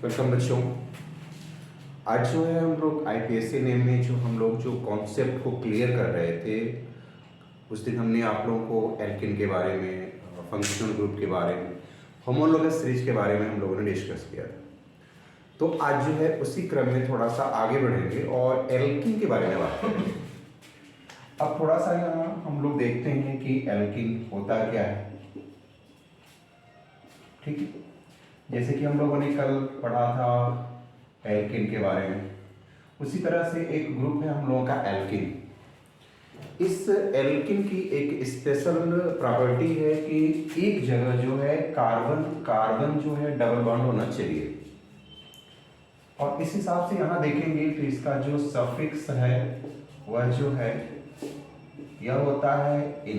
Welcome बच्चों। आज जो है हम लोग आईपीएससी नेम में जो हम लोग जो कॉन्सेप्ट को क्लियर कर रहे थे, उस दिन हमने आप लोगों को एल्किन के बारे में, फंक्शनल ग्रुप के बारे में, होमोलोगस सीरीज के बारे में हम लोगों ने डिस्कस किया था। तो आज जो है उसी क्रम में थोड़ा सा आगे बढ़ेंगे और एल्किन के बारे में बात करेंगे। अब थोड़ा सा यहाँ हम लोग देखते हैं कि एल्किन होता क्या है। ठीक है, जैसे कि हम लोगों ने कल पढ़ा था एल्किन के बारे में, उसी तरह से एक ग्रुप है हम लोगों का एल्किन। इस एल्किन की एक स्पेशल प्रॉपर्टी है कि एक जगह जो है कार्बन कार्बन जो है डबल बॉन्ड होना चाहिए। और इस हिसाब से यहाँ देखेंगे तो इसका जो सफिक्स है वह जो है यह होता है इन।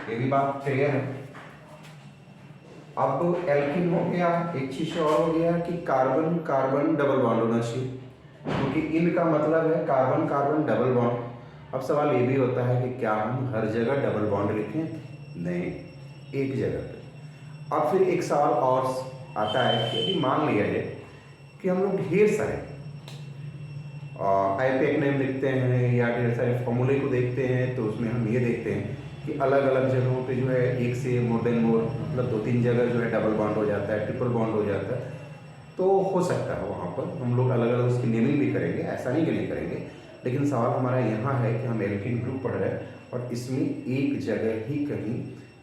ये भी बात क्लियर है। अब एल्किन हो गया, एक चीज और हो गया कि कार्बन कार्बन डबल बॉन्ड होना चाहिए, क्योंकि इन का मतलब है कार्बन कार्बन डबल बॉन्ड। अब सवाल ये भी होता है कि क्या हम हर जगह डबल बॉन्ड लिखें? नहीं, एक जगह पे। अब फिर एक सवाल और आता है कि यदि मान लिया जाए कि हम लोग ढेर सारे आईपीएक नेम लिखते हैं या ढेर सारे फॉर्मूले को देखते हैं, तो उसमें हम ये देखते हैं कि अलग अलग जगहों पे जो है एक से मोर देन मोर, मतलब 2-3 जगह जो है डबल बॉन्ड हो जाता है, ट्रिपल बॉन्ड हो जाता है। तो हो सकता है वहाँ पर हम लोग अलग अलग उसकी नेमिंग भी करेंगे, ऐसा नहीं कि नहीं करेंगे। लेकिन सवाल हमारा यहाँ है कि हम एल्किन ग्रुप पढ़ रहे हैं और इसमें एक जगह ही कहीं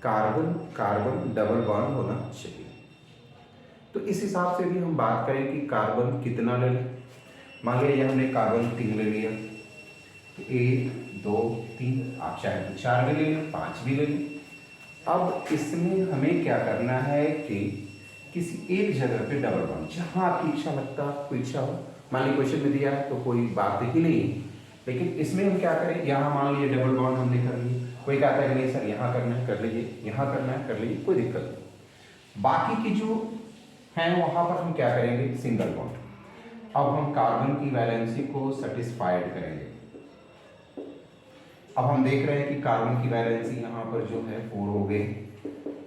कार्बन कार्बन डबल बॉन्ड होना चाहिए। तो इस हिसाब से भी हम बात करें कि कार्बन कितना ले लें। मान लीजिए हमने कार्बन 3 ले लिया, 1 2 3, आप चाहे तो 4 भी ले लें, 5 भी ले लें। अब इसमें हमें क्या करना है कि किसी एक जगह पे डबल बॉन्ड, जहाँ आपकी इच्छा लगता है, कोई इच्छा हो। मान लीजिए क्वेश्चन में दिया है तो कोई बात ही नहीं है, लेकिन इसमें हम क्या करें, यहाँ मान लीजिए डबल बॉन्ड हमने कर लिया। कोई कहता है कि नहीं सर यहाँ करना है कर लीजिए, यहाँ करना है कर लीजिए, कोई दिक्कत नहीं। बाकी की जो है वहाँ पर हम क्या करेंगे, सिंगल बॉन्ड। अब हम कार्बन की वैलेंसी को सेटिस्फाइड करेंगे। अब हम देख रहे हैं कि कार्बन की वैलेंसी यहाँ पर जो है 4 हो गई,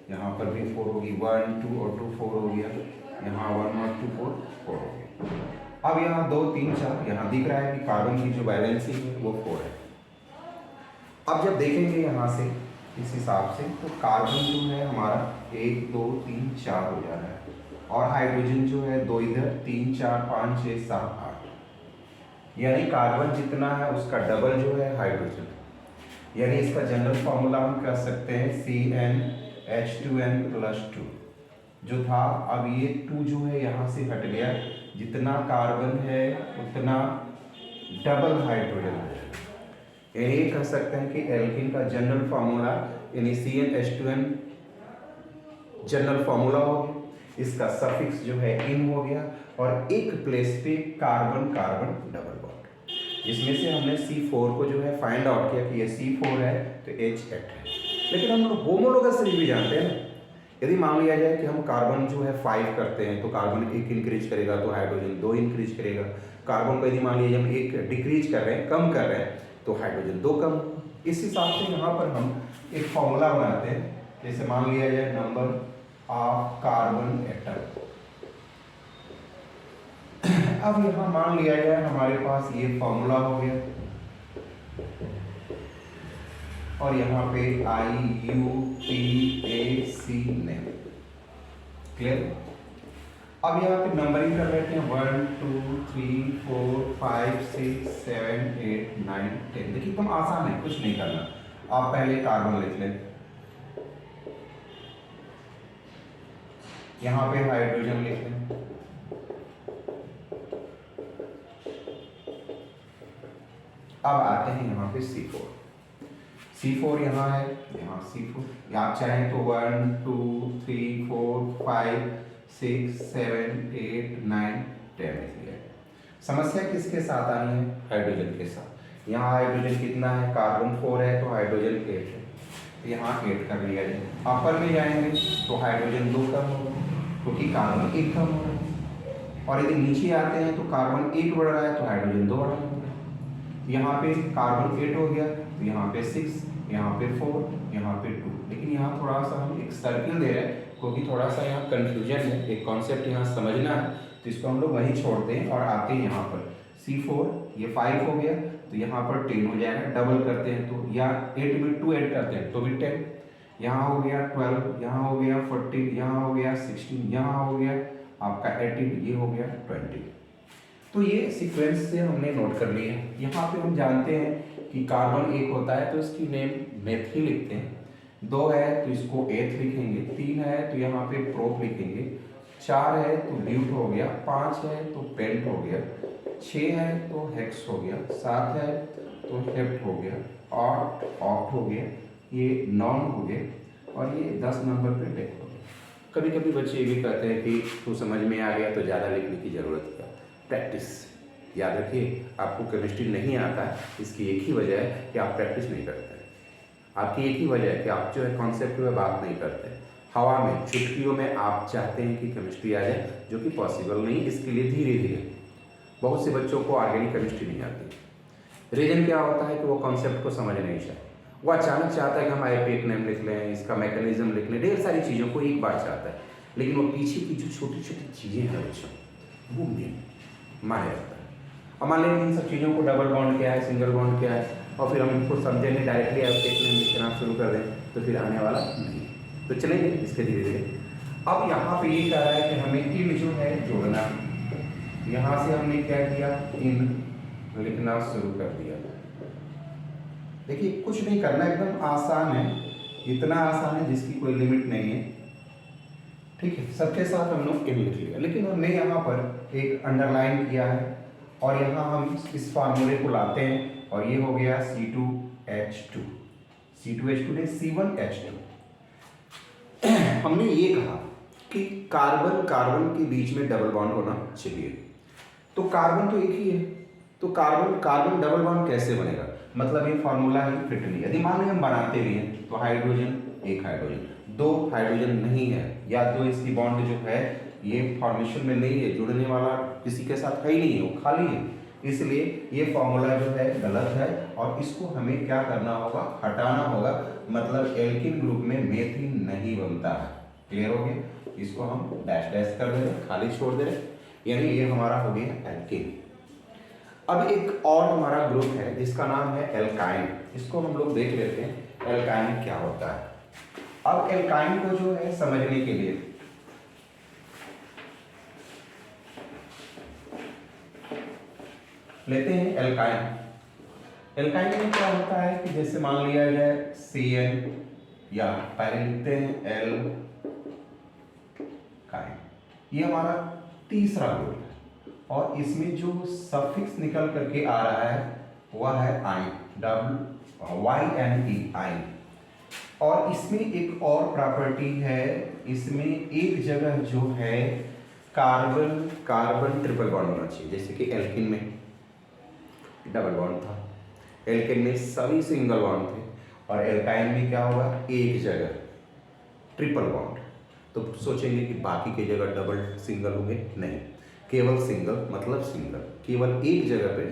यहाँ पर भी 4 होगी, 1 2 और 2 4 हो गया, यहाँ 1 और 2 4 4 हो गया। अब यहाँ 2 3 4 यहाँ दिख रहा है कि कार्बन की जो वैलेंसी है वो 4 है। अब जब देखेंगे यहाँ से इस हिसाब से, तो कार्बन जो है हमारा 1 2 3 4 हो जा रहा है, और हाइड्रोजन जो है 2 इधर, 3 4 5 6 7 8, यानी कार्बन जितना है उसका डबल जो है हाइड्रोजन। यानी इसका जनरल फॉर्मूला हम कह सकते हैं CnH2n+2 जो था। अब ये 2 जो है यहाँ से हट गया, जितना कार्बन है उतना डबल हाइड्रोजन है। यानी ये कह सकते हैं कि एल्किन का जनरल फॉर्मूला यानी CnH2n जनरल फॉर्मूला हो गया, इसका सफिक्स जो है इन हो गया, और एक प्लेस पे कार्बन कार्बन डबल बॉन्ड, जिसमें से हमने C4 को जो है फाइंड आउट किया कि ये C4 है तो H8 है। लेकिन हम लोग होमोलोगस सीरीज भी जानते हैं ना। यदि मान लिया जाए कि हम कार्बन जो है 5 करते हैं तो कार्बन 1 इंक्रीज करेगा तो हाइड्रोजन 2 इंक्रीज करेगा। कार्बन को यदि मान लीजिए हम 1 डिक्रीज कर रहे हैं, कम कर रहे हैं, तो हाइड्रोजन 2 कम। इस हिसाब से यहाँ पर हम एक फॉर्मूला बनाते हैं। जैसे मान लिया जाए नंबर ऑफ कार्बन एटम। अब यहाँ मान लिया जाए हमारे पास ये फॉर्मूला हो गया, और यहाँ पे IUPAC नेम क्लियर। अब यहाँ पे नंबरिंग कर लेते हैं 1 2 3 4 5 6 7 8 9 10। देखिए एकदम आसान है, कुछ नहीं करना। आप पहले कार्बन लिख लें, यहाँ पे हाइड्रोजन लिख लें, अब आते हैं यहाँ पे C4 यहाँ है, यहाँ C4। आप चाहें तो 1 2 3 4 5 6 7 8 9 10 लिखिए। समस्या किसके साथ आनी है, हाइड्रोजन के साथ। यहाँ हाइड्रोजन कितना है, कार्बन 4 है तो हाइड्रोजन 8 है, तो यहाँ 8 कर लिया जाए। अपर में जाएंगे तो हाइड्रोजन 2 कम होगा क्योंकि कार्बन 1 कम हो रहा है, और यदि नीचे आते हैं तो कार्बन 1 बढ़ रहा है तो हाइड्रोजन 2 बढ़ रहा है। यहाँ पे कार्बन 8 हो गया तो यहाँ पे 6, यहाँ पे 4, यहाँ पे 2। लेकिन यहाँ थोड़ा सा हम एक सर्किल दे रहे हैं क्योंकि थोड़ा सा यहाँ कन्फ्यूजन है, एक कॉन्सेप्ट यहाँ समझना है, तो इसको हम लोग वहीं छोड़ते हैं और आते हैं यहाँ पर C4, ये 5 हो गया, तो यहाँ पर 10 हो जाएगा, डबल करते हैं तो यहाँ 8 में 2 ऐड करते हैं तो भी 10, यहाँ हो गया 12, यहाँ हो गया 14, यहाँ हो गया 16, यहाँ हो गया आपका 18, ये हो गया 20। तो ये सीक्वेंस से हमने नोट कर लिया। यहाँ पे हम जानते हैं कि कार्बन एक होता है तो इसकी नेम मेथी लिखते हैं, 2 है तो इसको एथ लिखेंगे, 3 है तो यहाँ पे प्रोप लिखेंगे, 4 है तो ब्यूट हो गया, 5 है तो पेंट हो गया, 6 है तो हेक्स हो गया, 7 है तो हेप्ट हो गया, 8 ऑक्ट हो गया, ये 9 हो गए और ये 10 नंबर पे डेक हो गया। कभी कभी बच्चे ये भी कहते हैं कि तो समझ में आ गया तो ज़्यादा लिखने की ज़रूरत क्या। प्रैक्टिस याद रखिए, आपको केमिस्ट्री नहीं आता है, इसकी एक ही वजह है कि आप प्रैक्टिस नहीं करते हैं। आपकी एक ही वजह है कि आप जो है कॉन्सेप्ट में बात नहीं करते। हवा में चुटकियों में आप चाहते हैं कि केमिस्ट्री आ जाए, जो कि पॉसिबल नहीं। इसके लिए धीरे धीरे, बहुत से बच्चों को ऑर्गेनिक केमिस्ट्री नहीं आती। रीजन क्या होता है कि वो कॉन्सेप्ट को समझ नहीं चाहते। वो अचानक चाहता है कि हम आईपी एक नेम लिख लें, इसका मैकेनिज्म लिख लें, ढेर सारी चीज़ों को एक बार चाहता है, लेकिन वो पीछे की जो छोटी छोटी चीज़ें हैं बच्चों, वो मेन माने रखता है। अब मान लेंगे इन सब चीज़ों को डबल बॉन्ड क्या है, सिंगल बॉन्ड क्या है, और फिर हम इनको समझेंगे डायरेक्टली एक नेम लिखना शुरू कर दें तो फिर आने वाला नहीं। तो चलेंगे इसके धीरे धीरे। अब यहाँ पे ये कह रहा है कि हमें इन जो है जोड़ना, यहाँ से हमने क्या किया, इन लिखना शुरू कर दिया। देखिए कुछ नहीं करना, एकदम आसान है, इतना आसान है जिसकी कोई लिमिट नहीं है। ठीक है, सबके साथ हम लोग इन लिख लिया, लेकिन हमने यहाँ पर एक अंडरलाइन किया है और यहाँ हम इस फार्मूले को लाते हैं और ये हो गया C2H2, C2H2 नहीं C1H2। हमने ये कहा कि कार्बन कार्बन के बीच में डबल बॉन्ड होना चाहिए, तो कार्बन तो एक ही है, तो कार्बन कार्बन डबल बॉन्ड कैसे बनेगा, मतलब ये फार्मूला ही फिट नहीं। यदि मान लीजिए हम बनाते भी हैं तो हाइड्रोजन एक हाइड्रोजन, 2 हाइड्रोजन नहीं है, या 2 इसकी बॉन्ड जो है ये फॉर्मेशन में नहीं है, जुड़ने वाला किसी के साथ है ही नहीं है, वो खाली है, इसलिए ये फॉर्मूला जो है गलत है और इसको हमें क्या करना होगा, हटाना होगा। मतलब एल्किन ग्रुप में मेथिन नहीं बनता है। क्लियर हो गया, इसको हम डैश डैश कर दे रहे, खाली छोड़ दे रहे, यानी ये हमारा हो गया एल्किन। अब एक और हमारा ग्रुप है जिसका नाम है एल्काइन, इसको हम लोग देख लेते हैं एल्काइन क्या होता है। अब एल्काइन को जो है समझने के लिए लेते हैं एल्काइन। एल्काइन में क्या होता है कि जैसे मान लिया जाए CN, या पहले लिखते हैं एल काइन, ये हमारा तीसरा ग्रुप है और इसमें जो सफिक्स निकल करके आ रहा है वह है आइन, WYNE आइन। और इसमें एक और प्रॉपर्टी है, इसमें एक जगह जो है कार्बन कार्बन ट्रिपल बॉन्ड होना चाहिए, जैसे कि एल्किन में डबल बॉन्ड था, एल्केन में सभी सिंगल बॉन्ड थे, और एल्काइन में क्या होगा, एक जगह ट्रिपल बॉन्ड। तो सोचेंगे कि बाकी की जगह डबल सिंगल होंगे, नहीं, केवल सिंगल, मतलब सिंगल, केवल एक जगह पे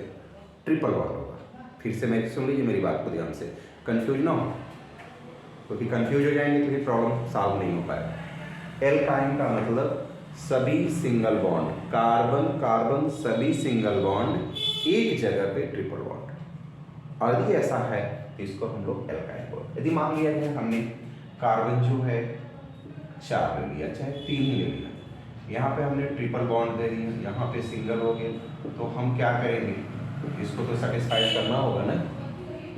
ट्रिपल बॉन्ड होगा। फिर से मैं सुन लीजिए मेरी बात को ध्यान से, कंफ्यूज ना हो, क्योंकि कंफ्यूज हो जाएंगे तो ये प्रॉब्लम सॉल्व नहीं हो पाएगा। एल्काइन का मतलब सभी सिंगल बॉन्ड, कार्बन कार्बन सभी सिंगल बॉन्ड एक जगह पे ट्रिपल बॉन्ड। और यदि ऐसा है तो इसको हम लोग एल्काइन बोलते हैं। यदि मान लिया जाए हमने कार्बन जो है 4 ले लिया, चाहे 3 ही ले लिया, यहाँ पे हमने ट्रिपल बॉन्ड दे दिया, यहाँ पे सिंगल हो गया, तो हम क्या करेंगे, इसको तो सेटिस्फाई करना होगा ना।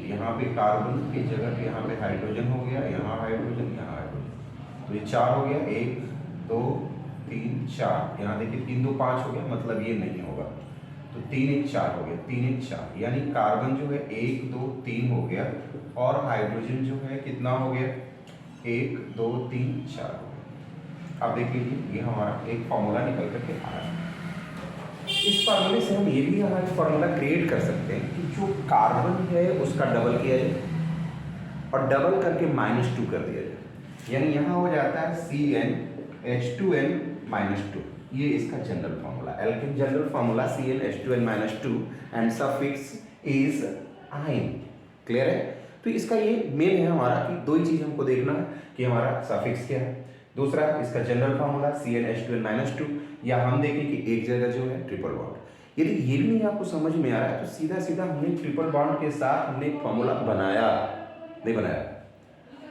यहाँ पे कार्बन की जगह पे यहाँ पे हाइड्रोजन हो गया, यहाँ हाइड्रोजन, यहाँ हाइड्रोजन, तो ये 4 हो गया, 1 2 3 4, यहाँ देखिए 3 2 5 हो गया, मतलब ये नहीं होगा, तो 3 1 4 हो गया, 3 1 4, यानी कार्बन जो है 1 2 3 हो गया, और हाइड्रोजन जो है कितना हो गया, 1 2 3 4 हो गया। अब देखिए ये हमारा एक फॉर्मूला निकल करके आ रहा है। इस फार्मूले से हम ये भी हमारा फॉर्मूला क्रिएट कर सकते हैं कि जो कार्बन है उसका डबल किया जाए और डबल करके -2 कर दिया जाए, यानी यहाँ हो जाता है CnH2n -2। ये इसका general formula, alkane general formula CnH2n-2 and suffix is yne. Clear है? तो इसका ये मेन है हमारा कि दो ही चीज हमको देखना है कि हमारा सफिक्स क्या है, दूसरा इसका जनरल फार्मूला CnH2n-2, या हम देखें कि एक जगह जो है ट्रिपल बॉन्ड। यदि ये भी नहीं आपको समझ में आ रहा है तो सीधा सीधा हमने ट्रिपल बॉन्ड के साथ हमने एक फार्मूला बनाया, नहीं बनाया,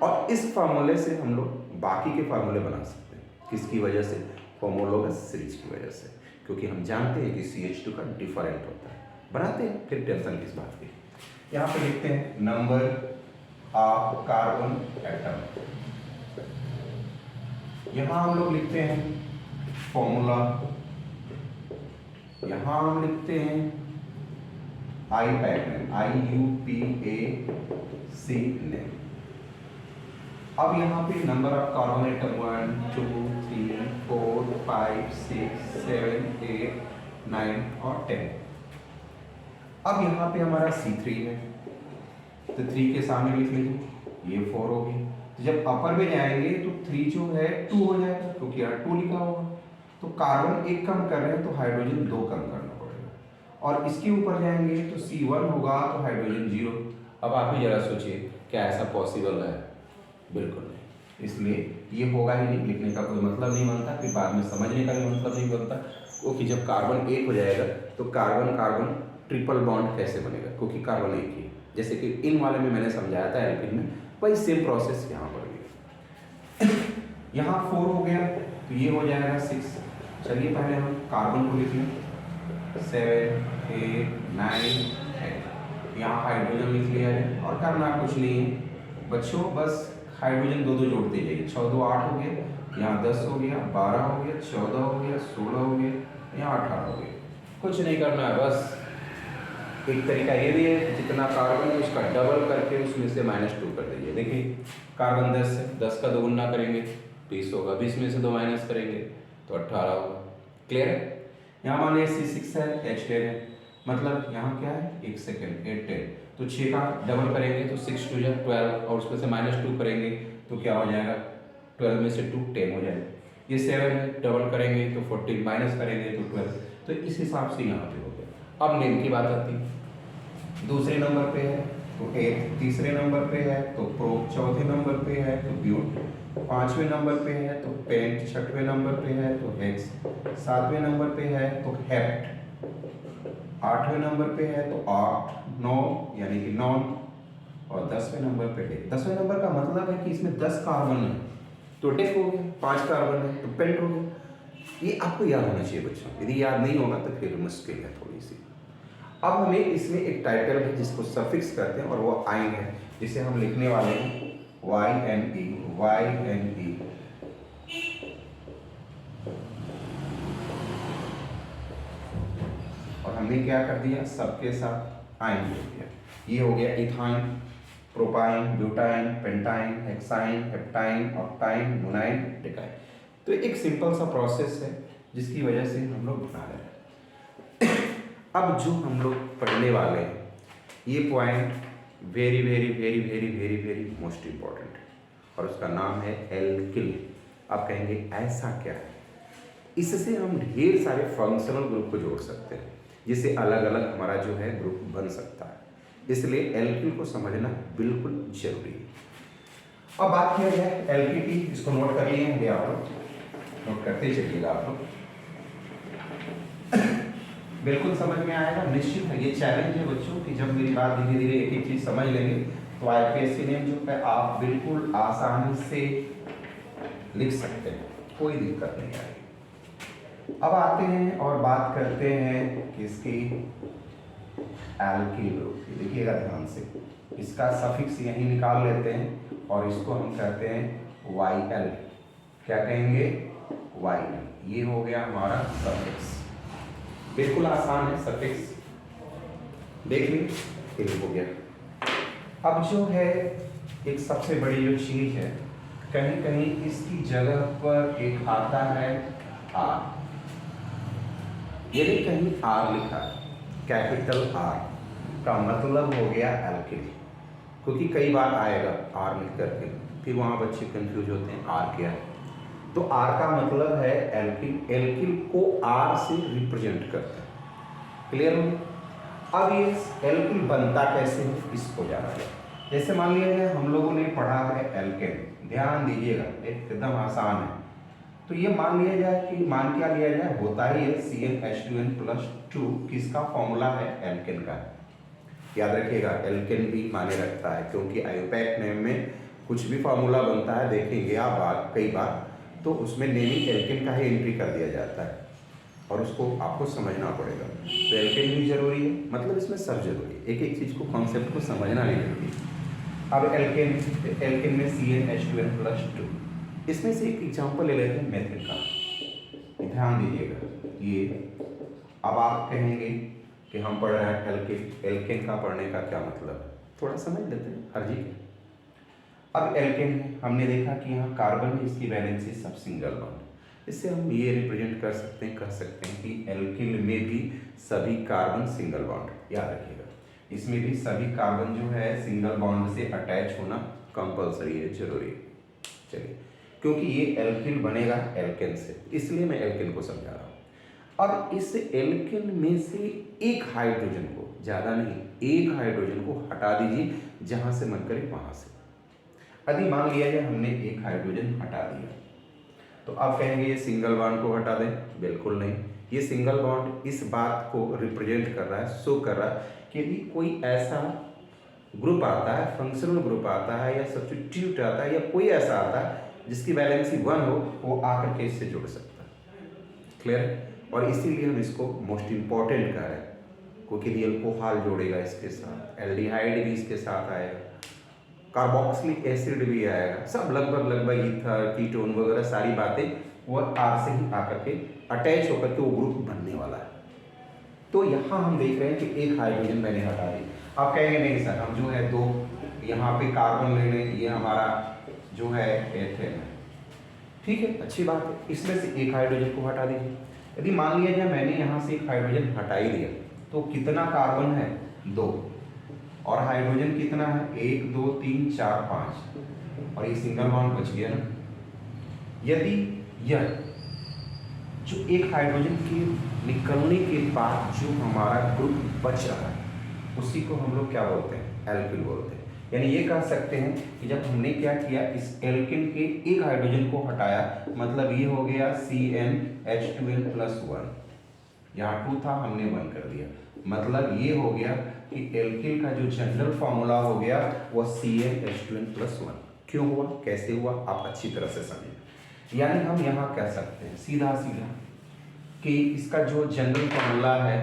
और इस फार्मूले से हम लोग बाकी के फार्मूले बना सकते हैं। किसकी वजह से? होमोलोगस सीरीज की वजह से, क्योंकि हम जानते हैं कि CH2 का डिफरेंट होता है। बनाते हैं, फिर टेंशन किस बात की। यहाँ पे लिखते हैं नंबर ऑफ कार्बन एटम, यहाँ हम लोग लिखते हैं फॉर्मूला, यहाँ हम लिखते हैं IUPAC नेम। अब यहाँ पे नंबर ऑफ कार्बन एटम 1 2 3 4 5 6 7 8 9 और 10। अब यहाँ पे हमारा C3 है, तो 3 के सामने लिख लीजिए, ये 4 हो गई। तो जब अपर में जाएंगे तो 3 जो है 2 हो जाएगा, क्योंकि यहाँ 2 लिखा होगा। तो कार्बन 1 कम कर रहे हैं तो हाइड्रोजन 2 कम करना पड़ेगा, और इसके ऊपर जाएंगे तो C1 होगा तो हाइड्रोजन 0। अब आप ही जरा सोचिए, क्या ऐसा पॉसिबल है? बिल्कुल नहीं। इसलिए ये होगा ही नहीं, लिखने का कोई मतलब नहीं बनता, फिर बाद में समझने का भी मतलब नहीं बनता, क्योंकि जब कार्बन 1 हो जाएगा तो कार्बन कार्बन ट्रिपल बॉन्ड कैसे बनेगा, क्योंकि कार्बन 1 ही है। जैसे कि इन वाले में मैंने समझाया था एल्किन में, वही सेम प्रोसेस यहाँ पर भी। यहाँ 4 हो गया तो ये हो जाएगा 6। चलिए पहले हम कार्बन को लिख लें, 7 8 9 10। यहाँ हाइड्रोजन लिख लिया है, और करना कुछ नहीं है बच्चों, बस हाइड्रोजन 2 2 जोड़ते जाइए। 6 2 8 हो गया, यहाँ 10 हो गया, 12 हो गया, 14 हो गया, 16 हो गया, यहाँ 18 हो गया। कुछ नहीं करना है, बस एक तरीका ये भी है, जितना कार्बन है उसका डबल करके उसमें से -2 कर दीजिए। देखिए कार्बन 10 है, 10 का 2 गुना करेंगे 20 होगा, 20 में से 2 माइनस करेंगे तो 18 होगा। क्लियर है? यहाँ मान लीजिए C6 है, H10 है, मतलब यहाँ क्या है 1 सेकेंड 8 10, तो 6 का डबल करेंगे तो 6 2 12, और उसमें से -2 करेंगे तो क्या हो जाएगा, 12 में से 2 10 हो जाएगा। ये 7 है, डबल करेंगे तो 14, माइनस करेंगे तो 12, तो इस हिसाब से यहाँ पे हो गया। अब नेम की बात आती है, दूसरे नंबर पे है तो एथ, तीसरे नंबर पे है तो प्रोप, चौथे नंबर पे है तो ब्यूट, 5वें नंबर पे है तो पेंट, 6वें नंबर पे है तो हेक्स, 7वें नंबर पे है तो हेप्ट, 8वें नंबर पे है तो ऑक्ट, 9 यानी कि नॉन, और 10वें नंबर पे है। 10वें नंबर का मतलब है कि इसमें 10 कार्बन है तो डेक हो गया, 5 कार्बन है तो पेंट हो गया। ये आपको याद होना चाहिए बच्चों, यदि याद नहीं होगा तो फिर मुश्किल है थोड़ी सी। अब हमें इसमें एक टाइटल है जिसको सफिक्स करते हैं, और वो आइन है, जिसे हम लिखने वाले हैं YNE। और हमने क्या कर दिया, सबके साथ आइन जोड़ दिया। ये हो गया ethyne, propyne, butyne, pentyne, hexyne, heptyne, octyne, nonyne, decyne. तो एक सिंपल सा प्रोसेस है जिसकी वजह से हम लोग बना रहे हैं। अब जो हम लोग पढ़ने वाले हैं, ये point very very very very very very most important है, और उसका नाम है एल्किल। आप कहेंगे ऐसा क्या है? इससे हम ढेर सारे फंक्शनल ग्रुप को जोड़ सकते हैं, जिससे अलग अलग हमारा जो है ग्रुप बन सकता है। इसलिए एल्किल को समझना बिल्कुल जरूरी है। अब बात किया जाए एल्किल की, इसको नोट कर लिए होंगे आप लोग, नोट करते चलिएगा आप लोग, बिल्कुल समझ में आएगा निश्चित है। ये चैलेंज है बच्चों कि जब मेरी बात धीरे धीरे एक एक चीज समझ लेंगे तो IPSC नेम जो है आप बिल्कुल आसानी से लिख सकते हैं, कोई दिक्कत नहीं आएगी। अब आते हैं और बात करते हैं किसकी, एल्किल ग्रुप की। देखिएगा ध्यान से, इसका सफिक्स यहीं निकाल लेते हैं और इसको हम कहते हैं YL। क्या कहेंगे? YL। ये हो गया हमारा सफिक्स, बिल्कुल आसान है सफिक्स, देख लीजिए हो गया। अब जो है एक सबसे बड़ी जो चीज है, कहीं कहीं इसकी जगह पर एक आता है R। यदि कहीं R लिखा है, कैपिटल R, का मतलब हो गया एल्किल, क्योंकि कई बार आएगा R लिख करके, फिर वहाँ बच्चे कंफ्यूज होते हैं R क्या है। तो R का मतलब है एल्किल, एल्किल को R से रिप्रेजेंट करता है। क्लियर हो? अब ये एल्किल बनता कैसे है, इसको जाना है। जैसे मान लीजिए हम लोगों ने पढ़ा है एल्केन, ध्यान दीजिएगा एकदम आसान है। तो ये मान लिया जाए कि मान क्या लिया जाए, होता ही है CnH2n+2 किसका फॉर्मूला है, एल्केन का। याद रखिएगा एल्केन भी माने रखता है, क्योंकि आयोपैक नेम में कुछ भी फार्मूला बनता है देखेंगे आप बात कई बार, तो उसमें नेमिंग एल्केन का ही एंट्री कर दिया जाता है और उसको आपको समझना पड़ेगा। तो एल्केन भी जरूरी है, मतलब इसमें सब जरूरी है, एक एक चीज़ को कॉन्सेप्ट को समझना नहीं जरूरी। अब एल्केन में CnH2n+2, इसमें से एक एग्जाम्पल ले लेते हैं मेथिल का। ध्यान दीजिएगा ये, अब आप कहेंगे कि हम पढ़ रहे हैं एल्केन का पढ़ने का क्या मतलब है, थोड़ा समझ लेते हैं हर जी के। अब एल्केन में हमने देखा कि यहाँ कार्बन में इसकी वैलेंसी सब सिंगल बॉन्ड, इससे हम ये रिप्रेजेंट कर सकते हैं, कह सकते हैं कि एल्किल में भी सभी कार्बन सिंगल बॉन्ड। याद रखिएगा इसमें भी सभी कार्बन जो है सिंगल बॉन्ड से अटैच होना कंपलसरी है, जरूरी है। चलिए, क्योंकि ये एल्किल बनेगा एल्केन से, इसलिए मैं एल्केन को समझा रहा हूँ। अब इस एल्केन में से एक हाइड्रोजन को, ज़्यादा नहीं, एक हाइड्रोजन को हटा दीजिए, जहाँ से मन करे वहाँ से। यदि मान लिया जाए हमने एक हाइड्रोजन हटा दिया, तो आप कहेंगे ये सिंगल बॉन्ड को हटा दें, बिल्कुल नहीं। ये सिंगल बॉन्ड इस बात को रिप्रेजेंट कर रहा है, शो कर रहा है कि यदि कोई ऐसा ग्रुप आता है, फंक्शनल ग्रुप आता है या सब्स्टिट्यूट आता है या कोई ऐसा आता है जिसकी वैलेंसी 1 हो, वो आकर के इससे जुड़ सकता है। क्लियर? और इसीलिए हम इसको मोस्ट इंपॉर्टेंट कह रहे हैं, क्योंकि ये अल्कोहल जोड़ेगा इसके साथ, एल्डिहाइड भी इसके साथ आएगा, कार्बोक्सिलिक एसिड भी आएगा, सब लगभग ईथर, कीटोन वगैरह सारी बातें वो आर से ही आकर के अटैच होकर के वो ग्रुप बनने वाला है। तो यहाँ हम देख रहे हैं कि एक हाइड्रोजन मैंने हटा दी। आप कहेंगे नहीं सर, हम जो है 2 यहाँ पे कार्बन ले लें, ये हमारा जो है एथेन है, ठीक है, अच्छी बात है। इसमें से एक हाइड्रोजन को हटा दीजिए। यदि मान लिया जाए मैंने यहाँ से एक हाइड्रोजन हटा ही दिया, तो कितना कार्बन है, 2, और हाइड्रोजन कितना है, 1 2 3 4 5, और ये सिंगल बॉन्ड बच गया ना। यदि यह जो एक हाइड्रोजन के निकलने के बाद जो हमारा ग्रुप बच रहा है, उसी को हम लोग क्या बोलते हैं, एल्किल बोलते हैं। यानी ये कह सकते हैं कि जब हमने क्या किया, इस एल्किन के एक हाइड्रोजन को हटाया, मतलब ये हो गया CnH2n+1, यहाँ 2 था हमने 1 कर दिया, मतलब ये हो गया कि एल्किल का जो जनरल फॉर्मूला हो गया वो CnH2n+1। क्यों हुआ, कैसे हुआ, आप अच्छी तरह से समझें। यानी हम यहाँ कह सकते हैं सीधा कि इसका जो जनरल फॉर्मूला है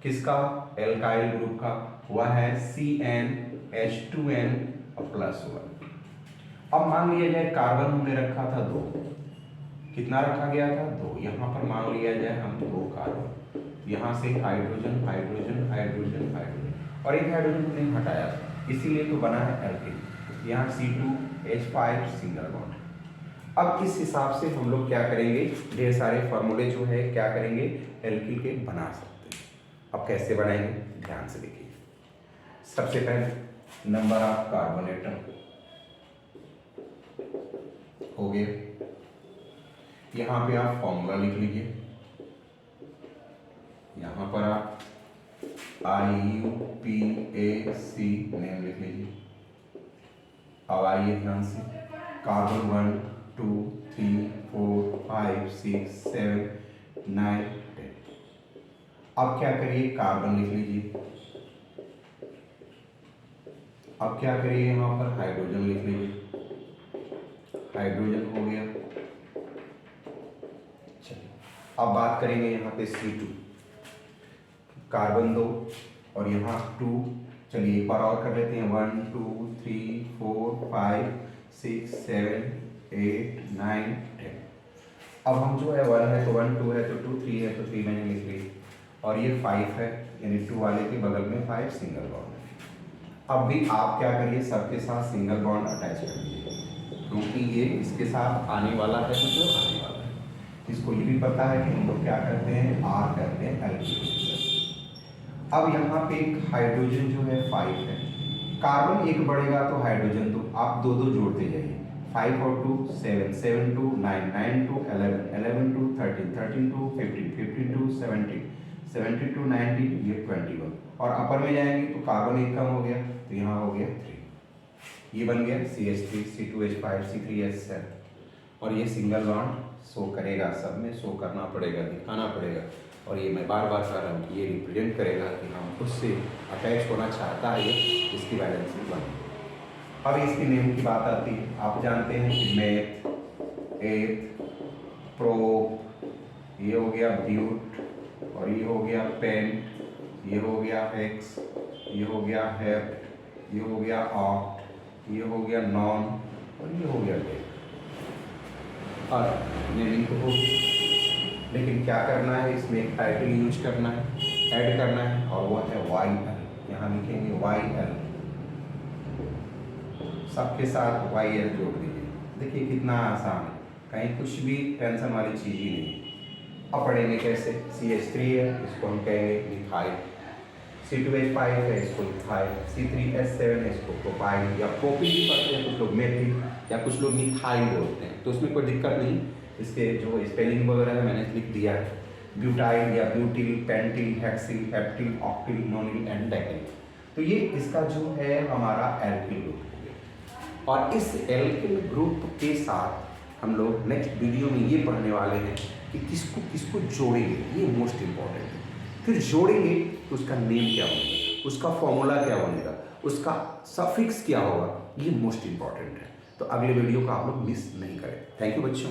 किसका, एल्काइल ग्रुप का, वह है CnH2n+1। अब मान लिया जाए कार्बन हमने रखा था 2, कितना रखा गया था, 2। यहाँ पर मान लिया जाए हम 2 कार्बन, यहाँ से हाइड्रोजन हाइड्रोजन हाइड्रोजन हाइड्रोजन, और एक हाइड्रोजन हमने हटाया था, इसीलिए तो बना है एल्किल। यहाँ C2H5 सिंगल बॉन्ड। अब इस हिसाब से हम लोग क्या करेंगे, ढेर सारे फॉर्मूले जो है क्या करेंगे, एल्किल के बना सकते हैं। अब कैसे बनाएंगे, ध्यान से देखिए। सबसे पहले नंबर ऑफ कार्बन एटम हो गया, यहाँ पे आप फॉर्मूला लिख लीजिए, यहाँ पर आप IUPAC नेम लिख लीजिए। अब आइए ध्यान से, कार्बन 1 2 3 4 5 6 7 9 10। अब क्या करिए, कार्बन लिख लीजिए। अब क्या करिए, यहाँ पर हाइड्रोजन लिख लीजिए, हाइड्रोजन हो गया। चलिए अब बात करेंगे यहाँ पे C2, कार्बन 2 और यहाँ 2। चलिए एक बार और कर लेते हैं, 1 2 3 4 5 6 7 8 9 10। अब हम जो है 1 है तो 1, 2 है तो 2, 3 है तो 3 मैंने लिख ली, और ये 5 है, यानी 2 वाले के बगल में 5 सिंगल बॉन्ड है। अब भी आप क्या करिए, सबके साथ सिंगल बॉन्ड अटैच कर दीजिए, क्योंकि ये इसके साथ आने वाला है, मतलब आने वाला है। इसको ये भी पता है कि हम लोग क्या करते हैं, R करते हैं एल्किल। अब यहाँ पे एक हाइड्रोजन जो है 5 है, कार्बन एक बढ़ेगा तो हाइड्रोजन 2, आप 2 2 जोड़ते जाइए, 5 और 2 7 7 2 9 9 2 11 11 2 13 13 2 15 15 2 17 17 2 19, ये 21, और अपर में जाएंगे तो कार्बन एक कम हो गया, तो यहाँ हो गया 3, ये बन गया CH3 C2H5 C3H7, और ये सिंगल बॉन्ड शो करेगा, सब में शो करना पड़ेगा, दिखाना पड़ेगा। और ये मैं बार बार कह रहा हूँ कि ये रिप्रेजेंट करेगा कि हम उससे अटैच होना चाहता है, ये इसकी वैलेंसी 1। अब इसकी नेम की बात आती है। आप जानते हैं कि मैथ, एथ, प्रोप, ये हो गया ब्यूट, और ये हो गया पेंट, ये हो गया हेक्स, ये हो गया हेप्ट, ये हो गया ऑक्ट, ये हो गया नॉन, और ये हो गया डेट। और नेमिंग तो होगी, लेकिन क्या करना है, इसमें एक टाइटल यूज करना है, ऐड करना है, और वो है YL। यहाँ लिखेंगे YL, सबके साथ YL जोड़ दीजिए। देखिए कितना आसान है, कहीं कुछ भी टेंशन वाली चीज़ ही नहीं है। अब पढ़ेंगे कैसे। CH3 है, इसको हम कहेंगे मिथाइल। C2H5 है, इसको मिथाइल। C3H7 है, इसको प्रोपाइल या प्रोपिल भी पढ़ते हैं कुछ लोग, मेथिल या कुछ लोग मिथाइल बोलते हैं, तो उसमें कोई दिक्कत नहीं। इसके जो स्पेलिंग वगैरह है मैंने लिख दिया है। ब्यूटाइल या butyl, pentyl, hexyl, heptyl, octyl, nonyl and decyl. तो ये इसका जो है हमारा एल्किल ग्रुप हो गया। और इस एल्किल ग्रुप के साथ हम लोग नेक्स्ट वीडियो में ये पढ़ने वाले हैं कि किसको किसको जोड़ेंगे, ये मोस्ट इंपॉर्टेंट है। फिर जोड़ेंगे तो उसका नेम क्या बनेगा, उसका फॉर्मूला क्या बनेगा, उसका सफिक्स क्या होगा, ये मोस्ट इंपॉर्टेंट है। तो अगले वीडियो को आप लोग मिस नहीं करें। थैंक यू बच्चों।